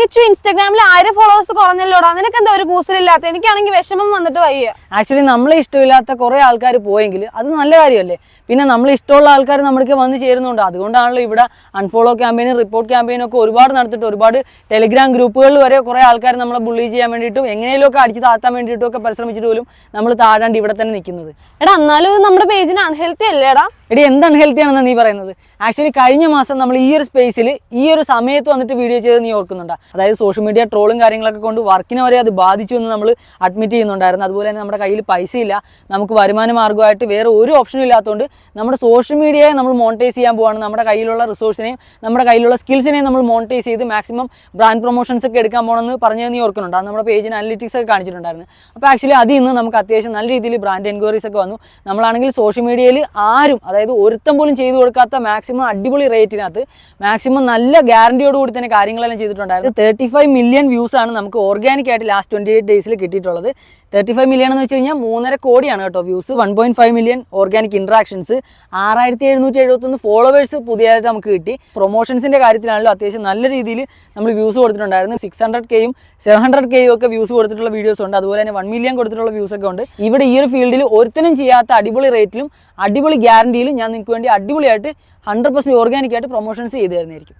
ലച്ചു ഇൻസ്റ്റാഗ്രാമിൽ 1000 ഫോളോവേഴ്സ് കുറഞ്ഞല്ലോടാ, നിനക്ക് എന്താ ഒരു കൂസലില്ലാത്ത? എനിക്കാണെങ്കിൽ വിഷമം വന്നിട്ട് വയ്യ. ആക്ച്വലി നമ്മളെ ഇഷ്ടമില്ലാത്ത കുറെ ആൾക്കാർ പോയെങ്കിൽ അത് നല്ല കാര്യമല്ലേ. പിന്നെ നമ്മൾ ഇഷ്ടമുള്ള ആൾക്കാർ നമ്മൾക്ക് വന്ന് ചേരുന്നുണ്ട്. അതുകൊണ്ടാണല്ലോ ഇവിടെ അൺഫോളോ ക്യാമ്പയിനും റിപ്പോർട്ട് ക്യാമ്പയിനും ഒക്കെ ഒരുപാട് നടത്തിയിട്ട് ഒരുപാട് ടെലിഗ്രാം ഗ്രൂപ്പുകളിൽ വരെ കുറെ ആൾക്കാർ നമ്മളെ ബുള്ളി ചെയ്യാൻ വേണ്ടിയിട്ടും എങ്ങനെയൊക്കെ അടിച്ച് താത്താൻ വേണ്ടിയിട്ടും ഒക്കെ പരിശ്രമിച്ചിട്ട് പോലും നമ്മൾ താഴാണ്ട് ഇവിടെ തന്നെ നിൽക്കുന്നത്. എടാ എന്നാലും നമ്മുടെ പേജിന് അൺഹെൽത്തി അല്ലേടാ? എടി എന്ത് അൺഹെൽത്തി ആണെന്ന് നീ പറയുന്നത്? ആക്ച്വലി കഴിഞ്ഞ മാസം നമ്മൾ ഈ ഒരു സ്പേസിൽ ഈ ഒരു സമയത്ത് വന്നിട്ട് വീഡിയോ ചെയ്ത് നീ ഓർക്കുന്നുണ്ടോ? അതായത് സോഷ്യൽ മീഡിയ ട്രോളും കാര്യങ്ങളൊക്കെ കൊണ്ട് വർക്കിനെ വരെ അത് ബാധിച്ചു എന്ന് നമ്മൾ അഡ്മിറ്റ് ചെയ്യുന്നുണ്ടായിരുന്നു. അതുപോലെ തന്നെ നമ്മുടെ കയ്യിൽ പൈസ ഇല്ല, നമുക്ക് വരുമാന മാർഗ്ഗമായിട്ട് വേറെ ഒരു ഓപ്ഷനും ഇല്ലാത്തതുകൊണ്ട് നമ്മുടെ സോഷ്യൽ മീഡിയയെ നമ്മൾ മോണിറ്റൈസ് ചെയ്യാൻ പോവാണ്. നമ്മുടെ കയ്യിലുള്ള റിസോഴ്സിനെയും നമ്മുടെ കയ്യിലുള്ള സ്കിൽസിനെയും നമ്മൾ മോണിറ്റൈസ് ചെയ്ത് മാക്സിമം ബ്രാൻഡ് പ്രൊമോഷൻസ് ഒക്കെ എടുക്കാൻ പോകണമെന്ന് പറഞ്ഞത് നീ ഓർക്കുന്നുണ്ട്. അത് നമ്മുടെ പേജിന് അനലിറ്റിക്സ് ഒക്കെ കാണിച്ചിട്ടുണ്ടായിരുന്നു. അപ്പോൾ ആക്ച്വലി അതിൽ നിന്ന് നമുക്ക് അത്യാവശ്യം നല്ല രീതിയിൽ ബ്രാൻഡ് എൻക്വയറീസ് ഒക്കെ വന്നു. നമ്മളാണെങ്കിൽ സോഷ്യൽ മീഡിയയിൽ ആരും, അതായത് ഒരുത്തം പോലും ചെയ്തു കൊടുക്കാത്ത മാക്സിമം അടിപൊളി റേറ്റിനകത്ത് മാക്സിമം നല്ല ഗ്യാരണ്ടിയോട് കൂടി തന്നെ കാര്യങ്ങളെല്ലാം ചെയ്തിട്ടുണ്ടായിരുന്നു. 35 മില്യൺ വ്യൂസ് ആണ് നമുക്ക് ഓർഗാനിക് ആയിട്ട് ലാസ്റ്റ് 28 ഡേയ്സിൽ കിട്ടിയിട്ടുള്ളത്. 35 മില്യൺ എന്ന് വെച്ച് കഴിഞ്ഞാൽ 3.5 കോടിയാണ് കേട്ടോ views. 1.5 million organic interactions, 6771 followers പുതിയതായിട്ട് നമുക്ക് കിട്ടി. പ്രൊമോഷൻസിന്റെ കാര്യത്തിലാണല്ലോ അത്യാവശ്യം നല്ല രീതിയിൽ നമ്മൾ വ്യൂസ് കൊടുത്തിട്ടുണ്ടായിരുന്നു. 600Kയും 700Kയും ഒക്കെ വ്യൂസ് കൊടുത്തിട്ടുള്ള വീഡിയോസ് ഉണ്ട്. അതുപോലെ തന്നെ 1 മില്യൺ കൊടുത്തിട്ടുള്ള വ്യൂസ് ഒക്കെ ഉണ്ട്. ഇവിടെ ഈ ഒരു ഫീൽഡിൽ ഒരുത്തനും ചെയ്യാത്ത അടിപൊളി റേറ്റിലും അടിപൊളി ഗ്യാരണ്ടിയിലും ഞാൻ നിങ്ങൾക്ക് വേണ്ടി അടിപൊളിയായിട്ട് 100% ഓർഗാനിക് ആയിട്ട് പ്രൊമോഷൻസ് ചെയ്തു തരുന്നതായിരിക്കും.